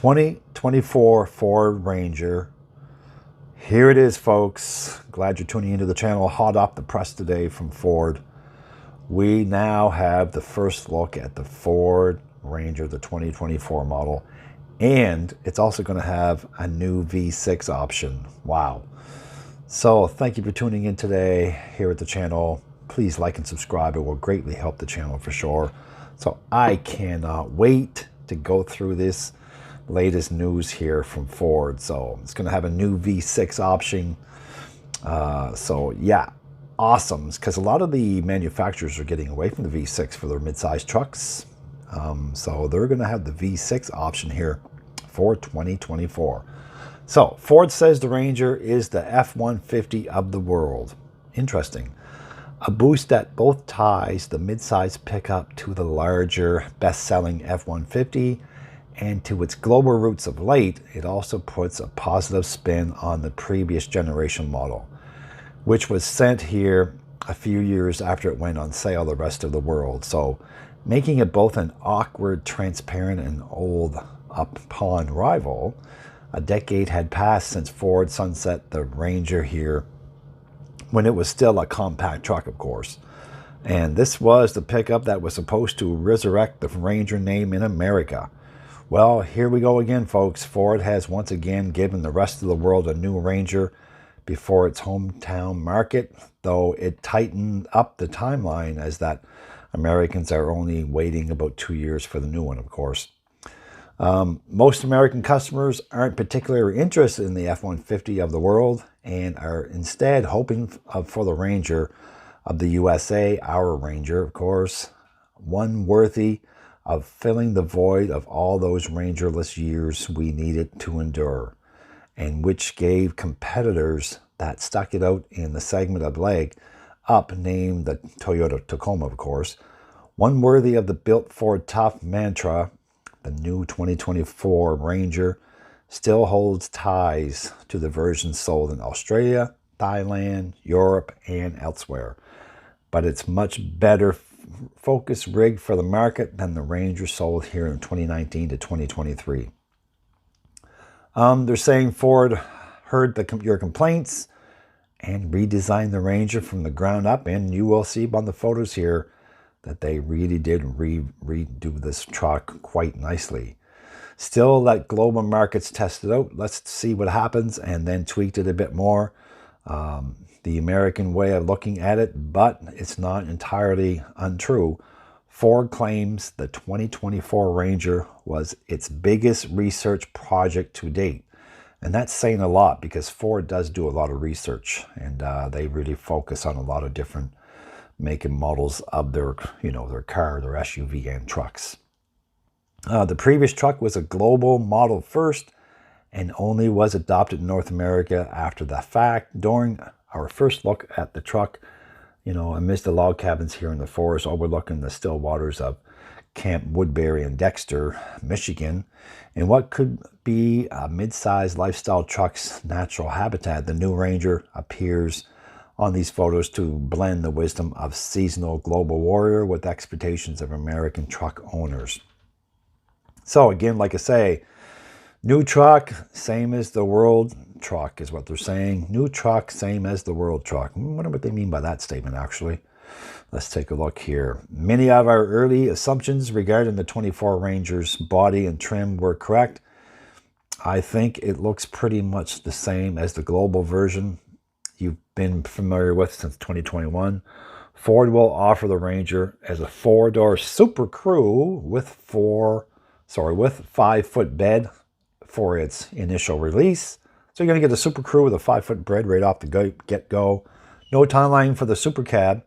2024 Ford Ranger. Here it is, folks. Glad you're tuning into the channel. Hot off the press today from Ford. We now have the first look at the Ford Ranger, the 2024 model. And it's also going to have a new V6 option. Wow. So thank you for tuning in today here at the channel. Please like and subscribe. It will greatly help the channel for sure. So I cannot wait to go through this latest news here from Ford. So it's going to have a new V6 option. So yeah, awesome. Because a lot of the manufacturers are getting away from the V6 for their mid-size trucks. So they're going to have the V6 option here for 2024. So Ford says the Ranger is the F-150 of the world. Interesting. A boost that both ties the mid-size pickup to the larger, best-selling F-150 and to its global roots of late. It also puts a positive spin on the previous generation model, which was sent here a few years after it went on sale the rest of the world. So making it both an awkward, transparent, and old upon arrival. A decade had passed since Ford sunset the Ranger here, when it was still a compact truck, of course. And this was the pickup that was supposed to resurrect the Ranger name in America. Well, here we go again, folks. Ford has once again given the rest of the world a new Ranger before its hometown market, though it tightened up the timeline as that Americans are only waiting about 2 years for the new one, of course. Most American customers aren't particularly interested in the F-150 of the world and are instead hoping for the Ranger of the USA, our Ranger, of course, one worthy of filling the void of all those Rangerless years we needed to endure, and which gave competitors that stuck it out in the segment of leg up, named the Toyota Tacoma, of course, one worthy of the built Ford tough mantra. The new 2024 Ranger still holds ties to the version sold in Australia, Thailand, Europe, and elsewhere. But it's much better focus rig for the market than the Ranger sold here in 2019 to 2023. They're saying Ford heard your complaints and redesigned the Ranger from the ground up, and you will see on the photos here that they really did redo this truck quite nicely. Still let global markets test it out. Let's see what happens, and then tweaked it a bit more. The American way of looking at it, but it's not entirely untrue. Ford claims the 2024 Ranger was its biggest research project to date. And that's saying a lot, because Ford does do a lot of research, and they really focus on a lot of different make and models of their, their car, their SUV and trucks. The previous truck was a global model first and only was adopted in North America after the fact. During our first look at the truck, amidst the log cabins here in the forest overlooking the still waters of Camp Woodbury and Dexter, Michigan, in what could be a mid-sized lifestyle truck's natural habitat, the new Ranger appears on these photos to blend the wisdom of seasonal global warrior with expectations of American truck owners. So again, like I say, new truck, same as the world truck is what they're saying. New truck, same as the world truck. I wonder what they mean by that statement, actually. Let's take a look here. Many of our early assumptions regarding the 24 Ranger's body and trim were correct. I think it looks pretty much the same as the global version you've been familiar with since 2021. Ford will offer the Ranger as a 4-door Super Crew with 5-foot bed for its initial release. So you're going to get a Super Crew with a 5-foot bed right off the get-go. No timeline for the Super Cab,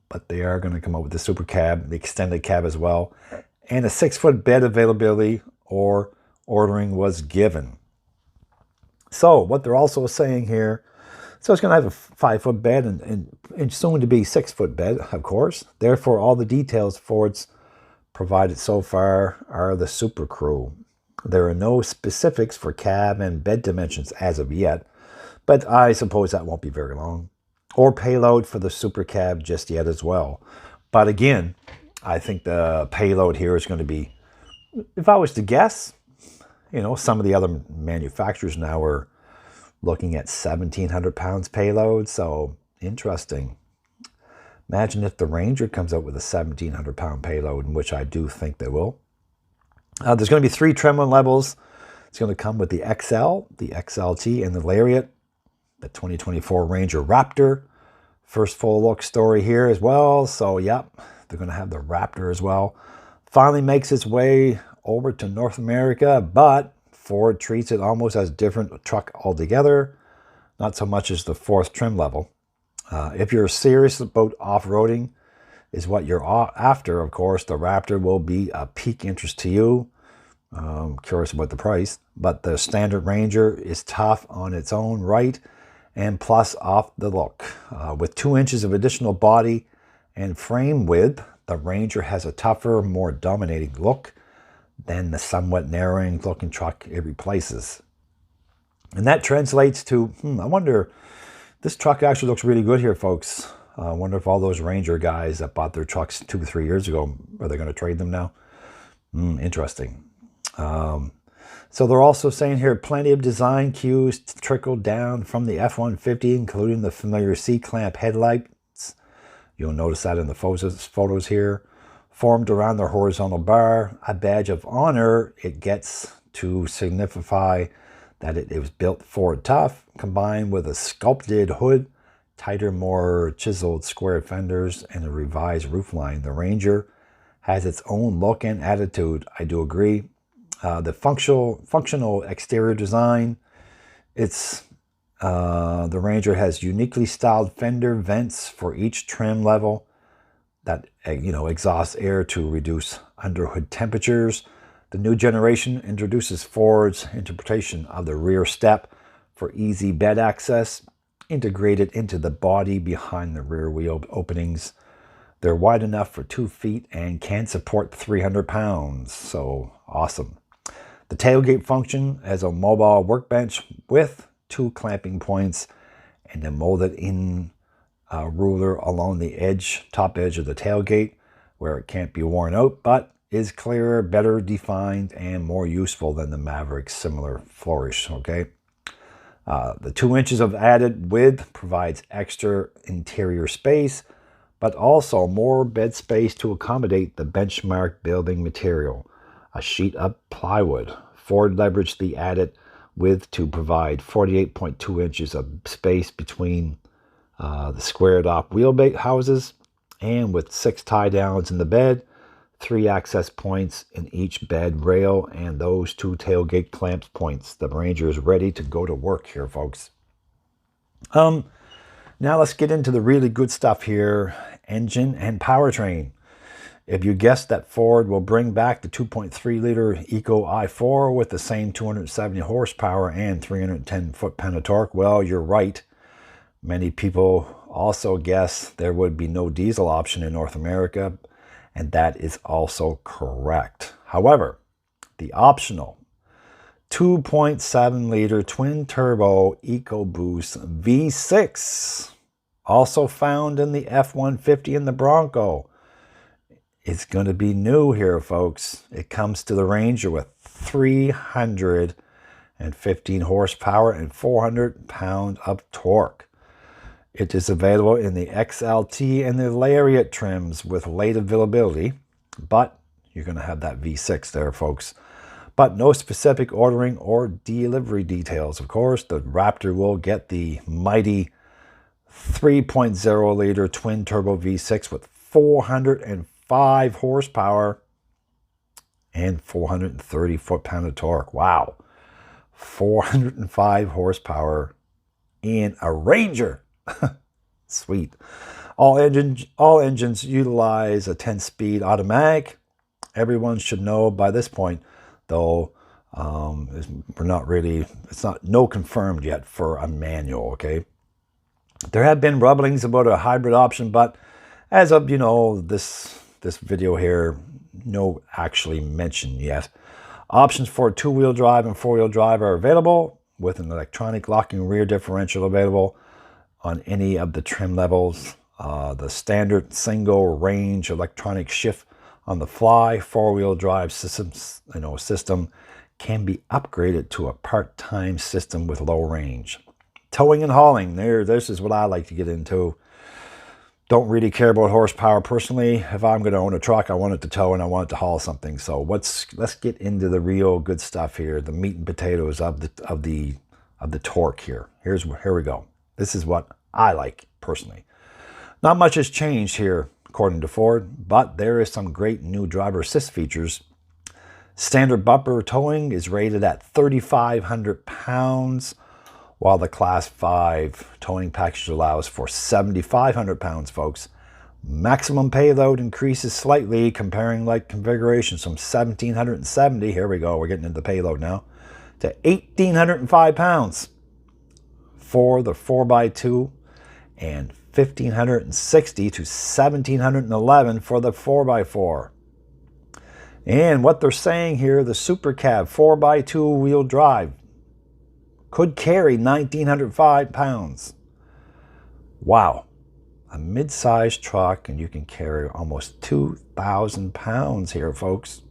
but they are going to come up with the Super Cab, the extended cab as well, and a 6-foot bed availability or ordering was given. So what they're also saying here, so it's going to have a 5-foot bed and soon to be 6-foot bed, of course. Therefore, all the details Ford's provided so far are the Super Crew. There are no specifics for cab and bed dimensions as of yet, but I suppose that won't be very long. Or payload for the Super Cab just yet as well. But again, I think the payload here is going to be, if I was to guess, You know, some of the other manufacturers now are looking at 1,700 pounds payload. So interesting. Imagine if the Ranger comes out with a 1,700 pound payload, in which I do think they will. There's going to be 3 trim levels. It's going to come with the XL, the XLT, and the Lariat, the 2024 Ranger Raptor. First full look story here as well. So, yep, they're going to have the Raptor as well. Finally makes its way over to North America, but Ford treats it almost as a different truck altogether. Not so much as the 4th trim level. If you're serious about off-roading, is what you're after, of course, the Raptor will be a peak interest to you. Curious about the price, but the standard Ranger is tough on its own right, and plus off the look. With 2 inches of additional body and frame width, the Ranger has a tougher, more dominating look than the somewhat narrowing looking truck it replaces. And that translates to, I wonder, this truck actually looks really good here, folks. I wonder if all those Ranger guys that bought their trucks 2 or 3 years ago, are they going to trade them now? Interesting. So they're also saying here, plenty of design cues trickle down from the F-150, including the familiar C-clamp headlights. You'll notice that in the photos here. Formed around the horizontal bar, a badge of honor it gets to signify that it was built Ford tough, combined with a sculpted hood, tighter, more chiseled square fenders, and a revised roofline. The Ranger has its own look and attitude. I do agree. The functional exterior design, the Ranger has uniquely styled fender vents for each trim level that exhaust air to reduce underhood temperatures. The new generation introduces Ford's interpretation of the rear step for easy bed access, integrated into the body behind the rear wheel openings. They're wide enough for 2 feet and can support 300 pounds. So awesome. The tailgate function as a mobile workbench with 2 clamping points and a molded in ruler along the top edge of the tailgate where it can't be worn out, but is clearer, better defined, and more useful than the Maverick's similar flourish, okay? The 2 inches of added width provides extra interior space, but also more bed space to accommodate the benchmark building material, a sheet of plywood. Ford leveraged the added width to provide 48.2 inches of space between the squared off wheel houses, and with 6 tie downs in the bed, 3 access points in each bed rail, and those 2 tailgate clamp points. The Ranger is ready to go to work here, folks. Now let's get into the really good stuff here, engine and powertrain. If you guessed that Ford will bring back the 2.3-liter Eco i4 with the same 270 horsepower and 310 foot-pound of torque, well, you're right. Many people also guess there would be no diesel option in North America, and that is also correct. However, the optional 2.7-liter twin-turbo EcoBoost V6, also found in the F-150 and the Bronco, is going to be new here, folks. It comes to the Ranger with 315 horsepower and 400 pounds of torque. It is available in the XLT and the Lariat trims with late availability, but you're going to have that V6 there, folks. But no specific ordering or delivery details. Of course, the Raptor will get the mighty 3.0-liter twin-turbo V6 with 405 horsepower and 430 foot-pound of torque. Wow. 405 horsepower in a Ranger. Sweet. All engines utilize a 10-speed automatic. Everyone should know by this point, though, it's not confirmed yet for a manual, okay? There have been rumblings about a hybrid option, but as of, this video here, no actually mentioned yet. Options for 2-wheel drive and 4-wheel drive are available, with an electronic locking rear differential available on any of the trim levels. The standard single range electronic shift on the fly 4-wheel drive system can be upgraded to a part-time system with low range. Towing and hauling, this is what I like to get into. Don't really care about horsepower personally. If I'm going to own a truck, I want it to tow and I want it to haul something. So let's get into the real good stuff here, the meat and potatoes of the torque here. Here we go. This is what I like personally. Not much has changed here according to Ford, but there is some great new driver assist features. Standard bumper towing is rated at 3,500 pounds, while the Class 5 towing package allows for 7,500 pounds, folks. Maximum payload increases slightly, comparing like configurations from 1,770, here we go, we're getting into the payload now, to 1,805 pounds for the 4x2 and 1,560 to 1,711 for the 4x4. And what they're saying here, the Super Cab 4x2 wheel drive could carry 1,905 pounds. Wow. A mid-sized truck, and you can carry almost 2,000 pounds here, folks.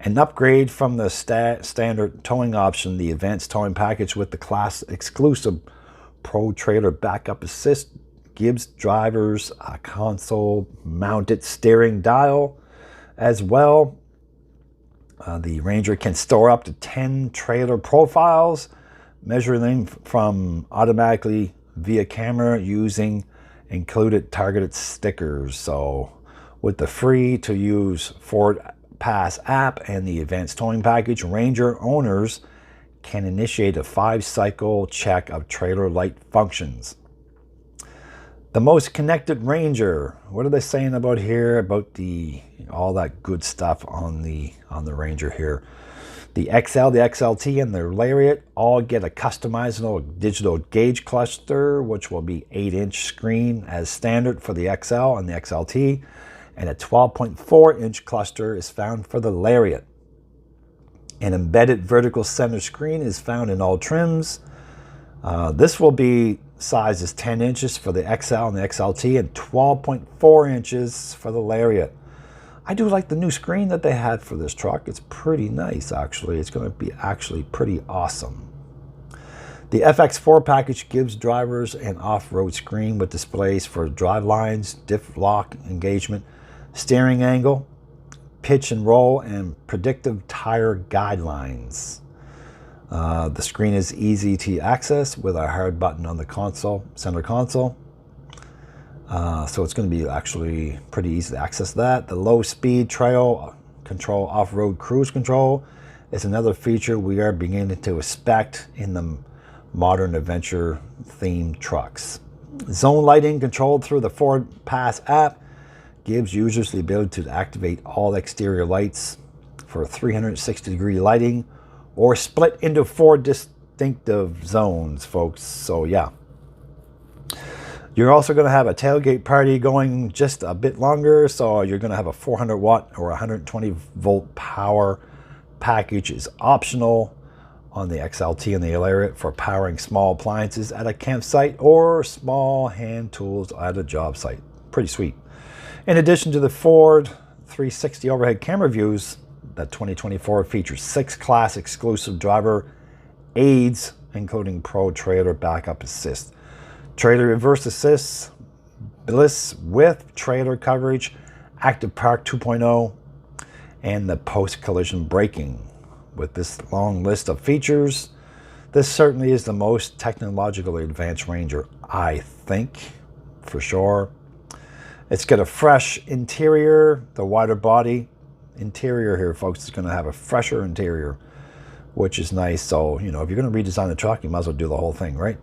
An upgrade from the standard towing option, the advanced towing package with the class exclusive Pro Trailer Backup Assist gives drivers a console-mounted steering dial as well. The Ranger can store up to 10 trailer profiles, measuring from automatically via camera using included targeted stickers. So with the free to use Ford Pass app and the advanced towing package, Ranger owners can initiate a 5-cycle check of trailer light functions. The most connected Ranger. What are they saying about here about all that good stuff on the Ranger here? The XL, the XLT, and the Lariat all get a customizable digital gauge cluster, which will be 8-inch screen as standard for the XL and the XLT, and a 12.4-inch cluster is found for the Lariat. An embedded vertical center screen is found in all trims. This will be sizes 10 inches for the XL and the XLT and 12.4 inches for the Lariat. I do like the new screen that they had for this truck. It's pretty nice, actually. It's going to be actually pretty awesome. The FX4 package gives drivers an off-road screen with displays for drive lines, diff lock engagement, steering angle, pitch and roll, and predictive tire guidelines. The screen is easy to access with a hard button on the console, center console. So it's going to be actually pretty easy to access that. The low speed trail control off-road cruise control is another feature we are beginning to expect in the modern adventure themed trucks. Zone lighting controlled through the Ford Pass app gives users the ability to activate all exterior lights for 360-degree lighting or split into 4 distinctive zones, folks. So yeah. You're also going to have a tailgate party going just a bit longer, so you're going to have a 400 watt or 120 volt power package is optional on the XLT and the Lariat for powering small appliances at a campsite or small hand tools at a job site. Pretty sweet. In addition to the Ford 360 overhead camera views, that 2024 features 6 class exclusive driver aids, including Pro Trailer Backup Assist, Trailer Reverse Assist, Bliss with trailer coverage, Active Park 2.0, and the post-collision braking. With this long list of features, this certainly is the most technologically advanced Ranger, I think, for sure. It's got a fresh interior, the wider body. Interior here, folks, is going to have a fresher interior, which is nice. So, you know, if you're going to redesign the truck, you might as well do the whole thing, right?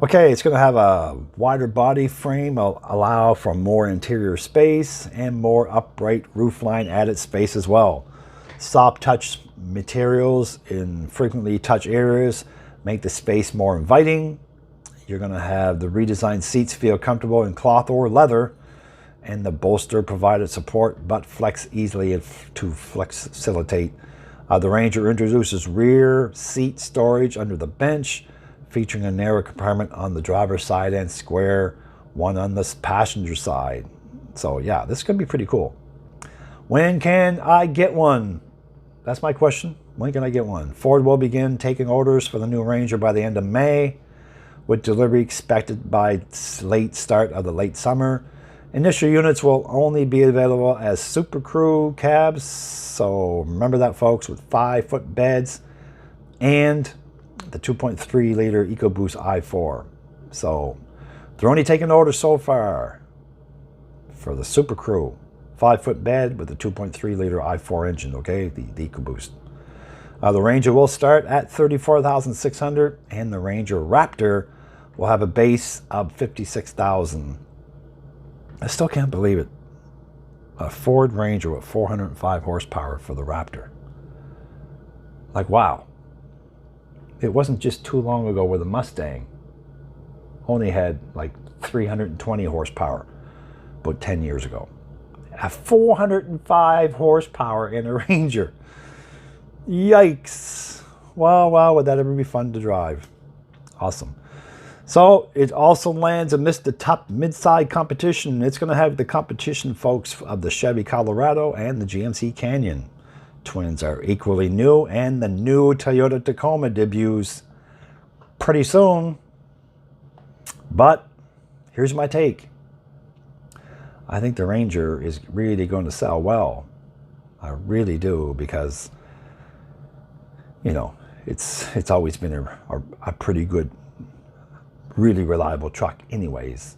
Okay, it's going to have a wider body frame, allow for more interior space and more upright roofline added space as well. Soft touch materials in frequently touched areas make the space more inviting. You're going to have the redesigned seats feel comfortable in cloth or leather, and the bolster provided support but flex easily to facilitate. The Ranger introduces rear seat storage under the bench, featuring a narrow compartment on the driver's side and square one on the passenger side. So yeah, this is going to be pretty cool. When can I get one? That's my question. When can I get one? Ford will begin taking orders for the new Ranger by the end of May, with delivery expected by late start of the late summer. Initial units will only be available as Super Crew cabs, so remember that, folks, with 5-foot beds and the 2.3 liter EcoBoost i4. So they're only taking orders so far for the Super Crew 5-foot bed with the 2.3 liter i4 engine, okay, the EcoBoost. The Ranger will start at $34,600, and the Ranger Raptor will have a base of $56,000. I still can't believe it. A Ford Ranger with 405 horsepower for the Raptor. Like, wow. It wasn't just too long ago where the Mustang only had like 320 horsepower, about 10 years ago. A 405 horsepower in a Ranger. Yikes. Wow, would that ever be fun to drive? Awesome. So it also lands amidst the top mid-side competition. It's going to have the competition, folks, of the Chevy Colorado and the GMC Canyon. Twins are equally new, and the new Toyota Tacoma debuts pretty soon. But here's my take. I think the Ranger is really going to sell well. I really do, because, you know, it's always been a pretty good, really reliable truck anyways.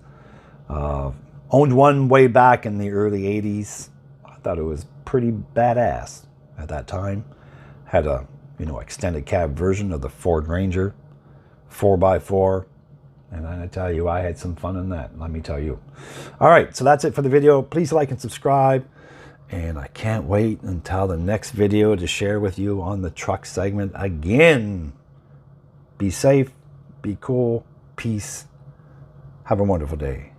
Owned one way back in the early 80s. I thought it was pretty badass at that time. Had a, you know, extended cab version of the Ford Ranger 4x4. And I tell you, I had some fun in that, let me tell you. All right, so that's it for the video. Please like and subscribe. And I can't wait until the next video to share with you on the truck segment again. Be safe, be cool, peace. Have a wonderful day.